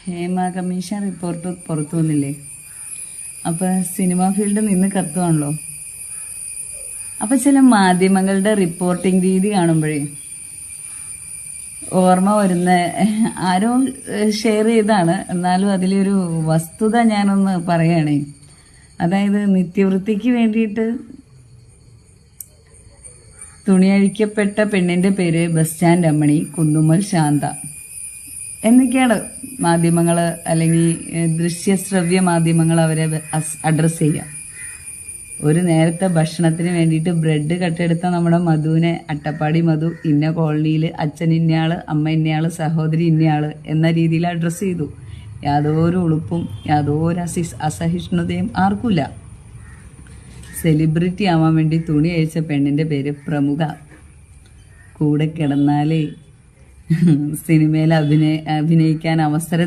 Hema commission report പുറത്തു വന്നില്ലേ? അപ്പോൾ സിനിമാ ഫീൽഡ് നിന്ന് കത്തുവാണല്ലോ. അപ്പോൾ ചില മാധ്യമങ്ങളുടെ റിപ്പോർട്ടിംഗ് രീതി കാണുമ്പോഴേ ഓർമ്മ വരുന്ന ആരോ ഷെയർ ചെയ്താണ്, എന്നാലും അതിലൊരു വസ്തുത ഞാനൊന്ന് പറയുകയാണേ. അതായത് നിത്യവൃത്തിക്ക് വേണ്ടിയിട്ട് തുണിയഴിക്കപ്പെട്ട പെണ്ണിന്റെ പേര് ബസ് സ്റ്റാൻഡ് അമ്മണി, കുന്നുമ്മൽ ശാന്ത എന്നൊക്കെയാണ് മാധ്യമങ്ങൾ അല്ലെങ്കിൽ ദൃശ്യശ്രവ്യ മാധ്യമങ്ങൾ അവരെ അഡ്രസ്സ് ചെയ്യുക. ഒരു നേരത്തെ ഭക്ഷണത്തിന് വേണ്ടിയിട്ട് ബ്രെഡ് കട്ടെടുത്ത നമ്മുടെ മധുവിനെ അട്ടപ്പാടി മധു ഇന്ന കോളനിയിൽ അച്ഛൻ ഇന്നയാള്, അമ്മ ഇന്നയാള്, സഹോദരി ഇന്നയാള് എന്ന രീതിയിൽ അഡ്രസ്സ് ചെയ്തു. യാതൊരു ഉളുപ്പും യാതൊരു അസഹിഷ്ണുതയും ആർക്കില്ല. സെലിബ്രിറ്റി ആവാൻ വേണ്ടി തുണി അഴിച്ച പെണ്ണിന്റെ പേര് പ്രമുഖ. കൂടെ കിടന്നാലേ സിനിമയിൽ അഭിനയിക്കാൻ അവസരം